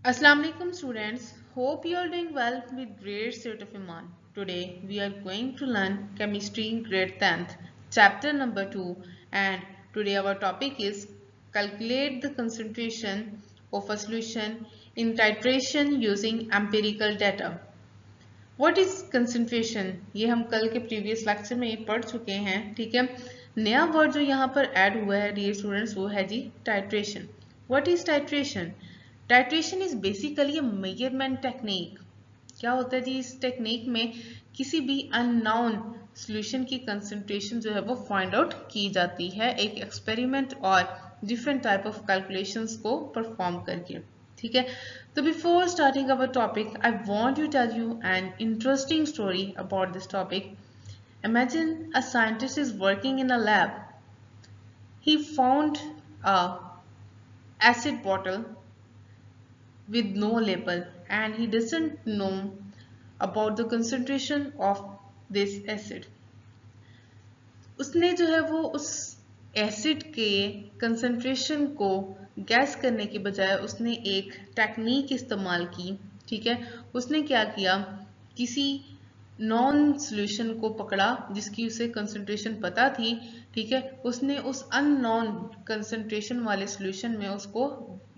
Assalamu alaikum students. Hope you are doing well with great state of Iman. Today we are going to learn chemistry grade 10th chapter number 2 and today our topic is calculate the concentration of a solution in titration using empirical data. What is concentration? ये हम कल के previous lecture में पढ़ चुके हैं, ठीक है। नया word जो यहाँ पर add हुआ है dear students वो है जी titration. What is titration? Titration is basically a measurement technique. क्या होता है जी इस टेक्निक में किसी भी अननोन सॉल्यूशन की कंसंट्रेशन जो है वो फाइंड आउट की जाती है एक एक्सपेरिमेंट और डिफरेंट टाइप ऑफ कैलकुलेशंस को परफॉर्म करके, ठीक है। तो before starting our topic I want to tell you an interesting story about this topic. Imagine a scientist is working in a lab. He found a acid bottle with no label and he doesn't know about the concentration of this acid. उसने जो है वो उस acid के concentration को gas करने के बजाय उसने एक टेक्निक इस्तेमाल की, ठीक है। उसने क्या किया, किसी नॉन सॉल्यूशन को पकड़ा जिसकी उसे कंसंट्रेशन पता थी, ठीक है। उसने उस अननोन कंसंट्रेशन वाले सॉल्यूशन में उसको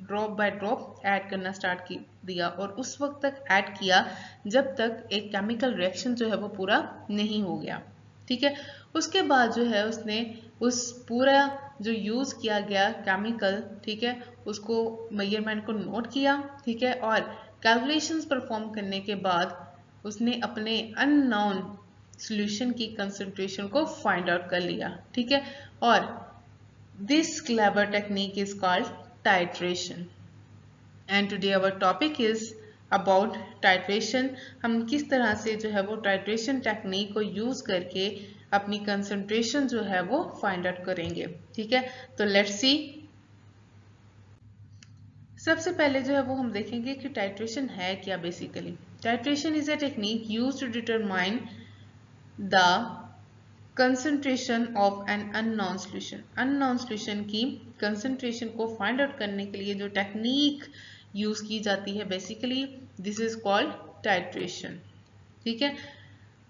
ड्रॉप बाय ड्रॉप ऐड करना स्टार्ट की दिया और उस वक्त तक ऐड किया जब तक एक केमिकल रिएक्शन जो है वो पूरा नहीं हो गया, ठीक है। उसके बाद जो है उसने उस पूरा जो यूज किया गया केमिकल, ठीक है, उसको मेजरमेंट को नोट किया, ठीक है, और कैलकुलेशंस परफॉर्म करने के बाद उसने अपने अननोन सॉल्यूशन की कंसंट्रेशन को फाइंड आउट कर लिया, ठीक है। और this clever technique is called titration and today our topic is about titration. हम किस तरह से जो है वो टाइट्रेशन टेक्निक को यूज करके अपनी कंसंट्रेशन जो है वो फाइंड आउट करेंगे, ठीक है। तो लेट्स सी. सबसे पहले जो है वो हम देखेंगे कि टाइट्रेशन है क्या. Basically titration is a technique used to determine the concentration of an unknown solution. Unknown solution की कंसंट्रेशन को फाइंड आउट करने के लिए जो टेक्निक यूज की जाती है basically this is called titration, ठीक है.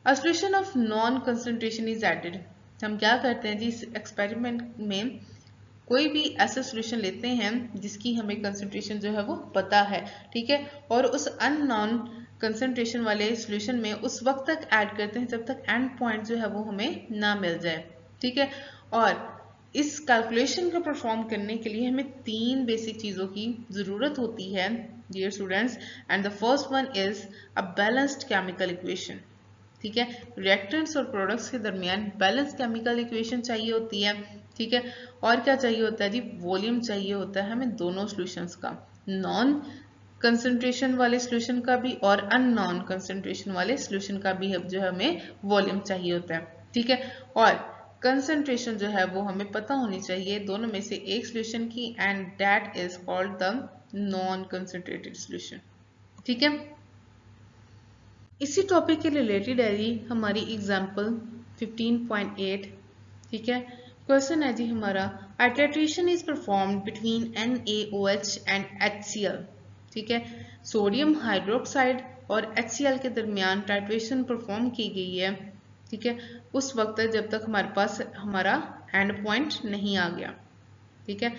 A solution of non concentration is added. हम क्या करते हैं जी इस एक्सपेरिमेंट में कोई भी ऐसा सॉल्यूशन लेते हैं जिसकी हमें कंसंट्रेशन जो है वो पता है, ठीक है, और उस अननोन कंसंट्रेशन वाले सॉल्यूशन में उस वक्त तक ऐड करते हैं जब तक एंड पॉइंट जो है वो हमें ना मिल जाए, ठीक है। और इस कैलकुलेशन को परफॉर्म करने के लिए हमें तीन बेसिक चीज़ों की ज़रूरत होती है dear students, and the first one is a balanced chemical equation, ठीक है। रिएक्टेंट्स और प्रोडक्ट्स के दरमियान बैलेंस केमिकल इक्वेशन चाहिए होती है, ठीक है। और क्या चाहिए होता है जी, वॉल्यूम चाहिए होता है हमें दोनों सॉल्यूशंस का, नॉन कंसंट्रेशन वाले सॉल्यूशन का भी और अननॉन कंसंट्रेशन वाले सॉल्यूशन का भी जो है हमें वॉल्यूम चाहिए होता है, ठीक है। और कंसंट्रेशन जो है वो हमें पता होनी चाहिए दोनों में से एक सॉल्यूशन की, and that is called the non concentrated solution, ठीक है। इसी टॉपिक के रिलेटेड है जी हमारी एग्जाम्पल 15.8, ठीक है। क्वेश्चन है जी हमारा, a titration is performed between NaOH and HCl, ठीक है। सोडियम हाइड्रोक्साइड और HCl के दरमियान टाइट्रेशन परफॉर्म की गई है, ठीक है, उस वक्त तक जब तक हमारे पास हमारा एंड पॉइंट नहीं आ गया, ठीक है।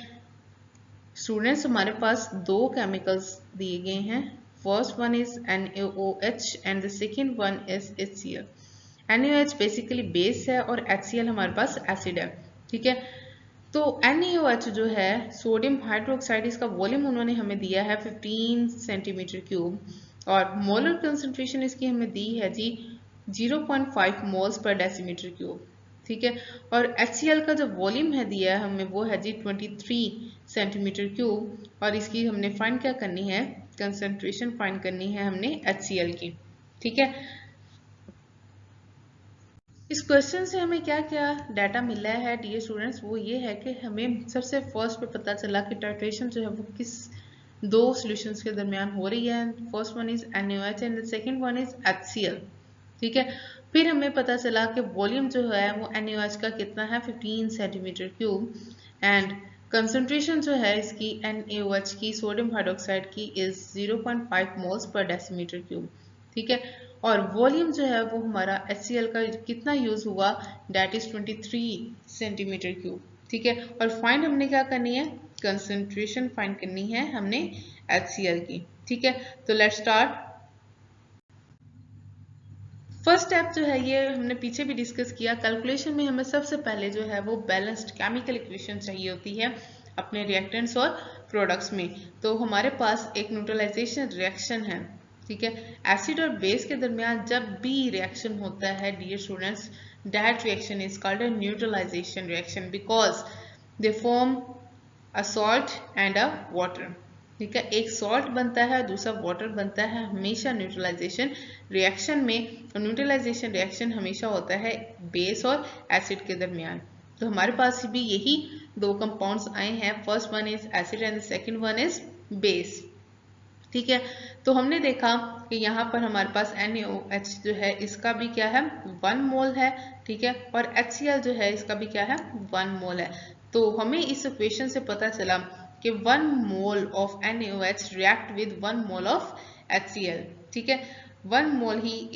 स्टूडेंट्स हमारे पास दो केमिकल्स दिए गए हैं. First one is NaOH and the second one is HCl. NaOH basically base है और HCl हमारे पास एसिड है, ठीक है। तो NaOH जो है सोडियम हाइड्रोक्साइड, इसका वॉल्यूम उन्होंने हमें दिया है 15 सेंटीमीटर क्यूब और मोलर कंसंट्रेशन इसकी हमें दी है जी 0.5 मोल्स पर डेसीमीटर क्यूब, ठीक है। और HCl का जो वॉल्यूम है दिया है हमें वो है जी 23 सेंटीमीटर क्यूब और इसकी हमने फाइंड क्या करनी है, कंसंट्रेशन फाइंड करनी है हमने HCl की, ठीक है। इस क्वेश्चन से हमें क्या क्या डाटा मिला है डियर स्टूडेंट्स, वो ये है कि हमें सबसे फर्स्ट पे पता चला कि टाइट्रेशन जो है वो किस दो सॉल्यूशंस के दरमियान हो रही है. First one is NaOH and the second one is HCl, ठीक है। फिर हमें पता चला कि वॉल्यूम जो है वो NaOH का कितना है 15 सेंटीमीटर क्यूब एंड कंसंट्रेशन जो है इसकी NaOH की सोडियम हाइड्रोक्साइड की is 0.5 moles per decimetre cube, ठीक है। और वॉल्यूम जो है वो हमारा HCl का कितना यूज हुआ, डेट इज 23 सेंटीमीटर क्यूब, ठीक है। और फाइंड हमने क्या करनी है, कंसंट्रेशन फाइंड करनी है हमने HCl की, ठीक है। तो लेट्स स्टार्ट। फर्स्ट स्टेप जो है ये हमने पीछे भी डिस्कस किया, कैलकुलेशन में हमें सबसे पहले जो है वो बैलेंस्ड केमिकल इक्वेशन चाहिए होती है अपने रिएक्टेंट्स और प्रोडक्ट्स में। तो हमारे पास एक न्यूट्रलाइजेशन रिएक्शन है, ठीक है। एसिड और बेस के दरमियान जब भी रिएक्शन होता है dear students, that reaction is called a neutralisation reaction because they form a salt and a water, ठीक है। एक सॉल्ट बनता है, दूसरा वाटर बनता है हमेशा न्यूट्रलाइजेशन रिएक्शन में। और न्यूट्रलाइजेशन रिएक्शन हमेशा होता है बेस और एसिड के दरमियान। तो हमारे पास भी यही दो कंपाउंड्स आए हैं, first one is acid and second one is base, ठीक है। तो हमने देखा कि यहाँ पर हमारे पास NaOH जो है इसका भी क्या है 1 मोल है, ठीक है। और HCl जो है इसका भी क्या है 1 मोल है। तो हमें इस इक्वेशन से पता चला कि 1 mole of NaOH react with 1 mole of HCl, ठीक है। 1 मोल ही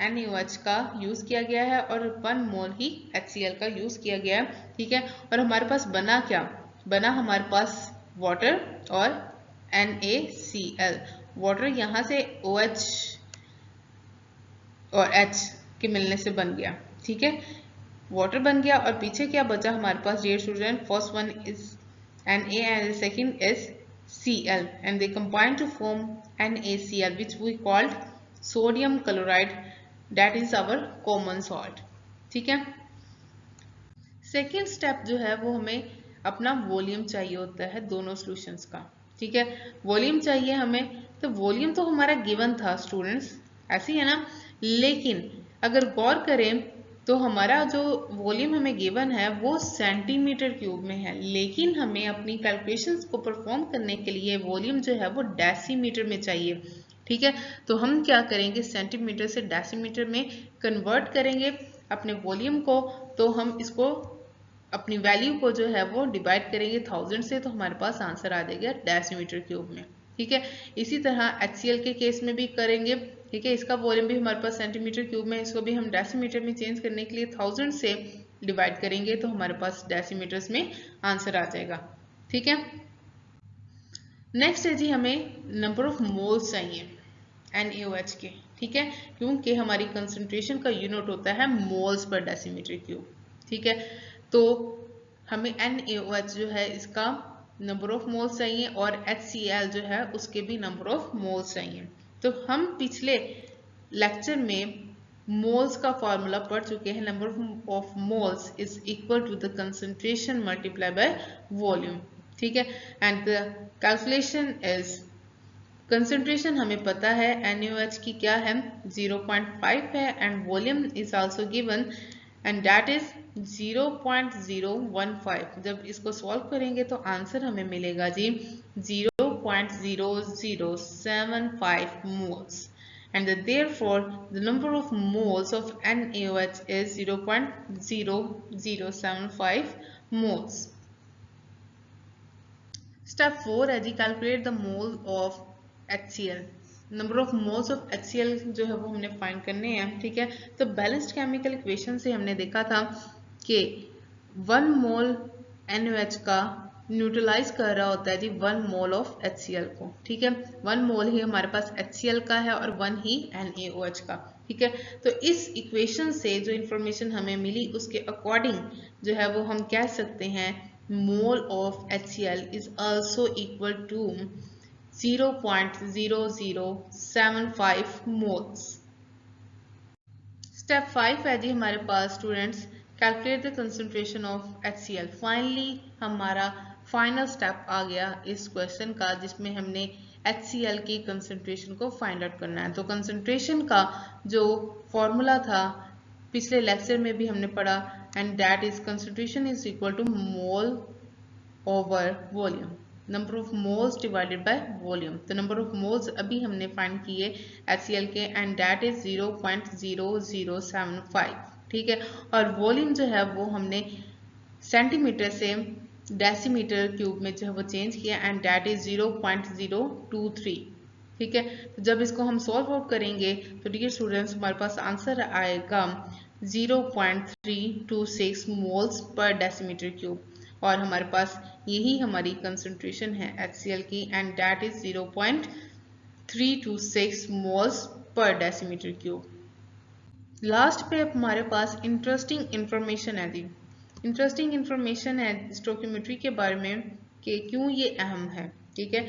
NaOH का यूज किया गया है और 1 मोल ही HCl का यूज किया गया है, ठीक है। और हमारे पास बना क्या, बना हमारे पास वाटर और NaCl। वाटर यहाँ से OH और H के मिलने से बन गया, ठीक है। वाटर बन गया और पीछे क्या बचा हमारे पास dear student, first one is Na and the second is Cl and they combine to form NaCl which we called sodium chloride, that is our common salt, ठीक है। सेकेंड स्टेप जो है वो हमें अपना वॉल्यूम चाहिए होता है दोनों सॉल्यूशंस का, ठीक है। वॉल्यूम चाहिए हमें, तो वॉल्यूम तो हमारा गिवन था स्टूडेंट्स, ऐसी है ना। लेकिन अगर गौर करें तो हमारा जो वॉल्यूम हमें गिवन है वो सेंटीमीटर क्यूब में है, लेकिन हमें अपनी कैलकुलेशंस को परफॉर्म करने के लिए वॉल्यूम जो है वो डेसीमीटर में चाहिए, ठीक है। तो हम क्या करेंगे, सेंटीमीटर से डेसीमीटर में कन्वर्ट करेंगे अपने वॉल्यूम को। तो हम इसको अपनी वैल्यू को जो है वो डिवाइड करेंगे 1000 से, तो हमारे पास आंसर आ जाएगा डेसीमीटर क्यूब में, ठीक है। इसी तरह HCl के केस में भी करेंगे, ठीक है। इसका वॉल्यूम भी हमारे पास सेंटीमीटर क्यूब में, इसको भी हम डेसीमीटर में चेंज करने के लिए 1000 से डिवाइड करेंगे, तो हमारे पास डेसीमीटर्स में आंसर आ जाएगा, ठीक है। नेक्स्ट है जी हमें नंबर ऑफ मोल्स चाहिए NaOH के, ठीक है, क्योंकि हमारी कंसंट्रेशन का यूनिट होता है मोल्स पर डेसीमीटर क्यूब, ठीक है। तो हमें NaOH जो है इसका नंबर ऑफ मोल्स चाहिए और HCl जो है उसके भी नंबर ऑफ मोल्स चाहिए। तो हम पिछले लेक्चर में मोल्स का फॉर्मूला पढ़ चुके हैं, number of moles is equal to the concentration multiply by volume, ठीक है। And the calculation is, concentration हमें पता है NaOH की क्या है 0.5 है and volume is also given and that is 0.015। जब इसको सॉल्व करेंगे तो आंसर हमें मिलेगा जी 0.0075 moles and therefore the number of moles of NaOH is 0.0075 moles. Step 4 है जी calculate the mole of HCl। Number of moles of HCl जो है वो हमने फाइंड करने हैं, ठीक है। तो बैलेंस्ड केमिकल इक्वेशन से हमने देखा था कि 1 मोल NaOH का न्यूट्रलाइज कर रहा होता है जी 1 मोल ऑफ HCl को, ठीक है। 1 मोल ही हमारे पास HCl का है और 1 ही NaOH का, ठीक है। तो इस इक्वेशन से जो इंफॉर्मेशन हमें मिली उसके अकॉर्डिंग जो है वो हम कह सकते हैं mole of HCl is also equal to 0.0075 moles. Step 5 है जी हमारे पास students calculate the concentration of HCl। Finally हमारा फाइनल स्टेप आ गया इस क्वेश्चन का, जिसमें हमने HCl की कंसंट्रेशन को फाइंड आउट करना है। तो कंसंट्रेशन का जो फॉर्मूला था पिछले लेक्चर में भी हमने पढ़ा and that is concentration is equal to mole over volume, number of moles divided by volume. तो नंबर ऑफ मोल्स अभी हमने फाइंड किए HCl के एंड दैट इज 0.0075, ठीक है। और वॉल्यूम जो है वो हमने सेंटीमीटर से डेसीमीटर क्यूब में जो है वो चेंज किया एंड दैट इज 0.023। ठीक है, तो जब इसको हम सॉल्व आउट करेंगे तो डियर स्टूडेंट्स हमारे पास आंसर आएगा 0.326 मोल्स पर डेसीमीटर क्यूब, और हमारे पास यही हमारी कंसंट्रेशन है HCl की and that is 0.326 moles per decimetre cube. Last पे अब हमारे पास इंटरेस्टिंग इंफॉर्मेशन है जी। इंटरेस्टिंग इंफॉर्मेशन है स्टोइकियोमेट्री के बारे में कि क्यों ये अहम है। ठीक है,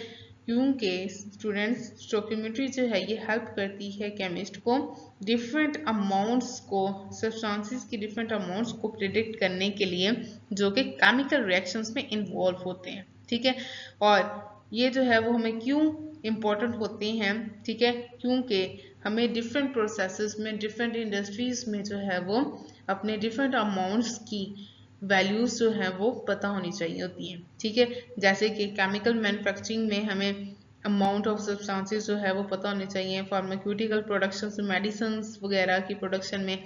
क्योंकि स्टूडेंट्स स्टोइकियोमेट्री जो है ये हेल्प करती है केमिस्ट को डिफरेंट अमाउंट्स को, सब्सटेंसेस की डिफरेंट अमाउंट्स को प्रिडिक्ट करने के लिए जो कि केमिकल रिएक्शंस में इन्वॉल्व होते हैं। ठीक है, और ये जो है वो हमें क्यों इम्पोर्टेंट होते हैं। ठीक है, क्योंकि हमें डिफरेंट प्रोसेसेस में, डिफरेंट इंडस्ट्रीज में जो है वो अपने डिफरेंट अमाउंट्स की वैल्यूज जो है वो पता होनी चाहिए होती हैं। ठीक है, जैसे कि केमिकल मैन्युफैक्चरिंग में हमें अमाउंट ऑफ सब्सटेंसेस जो है वो पता होने चाहिए, फार्मास्यूटिकल प्रोडक्शन, मेडिसिन वगैरह की प्रोडक्शन में,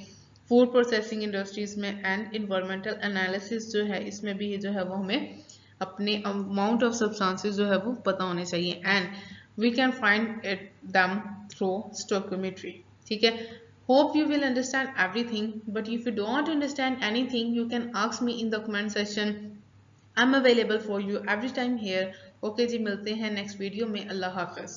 फूड प्रोसेसिंग इंडस्ट्रीज में एंड इन्वायरमेंटल एनालिसिस जो है इसमें भी जो है वो हमें अपने अमाउंट ऑफ सब्सटेंसेस जो है वो पता होने चाहिए and we can find it them through stoichiometry. ठीक है, hope you will understand everything, but if you don't understand anything you can ask me in the comment section. I'm available for you every time here. Okay जी, मिलते हैं next video में। अल्लाह हाफिज।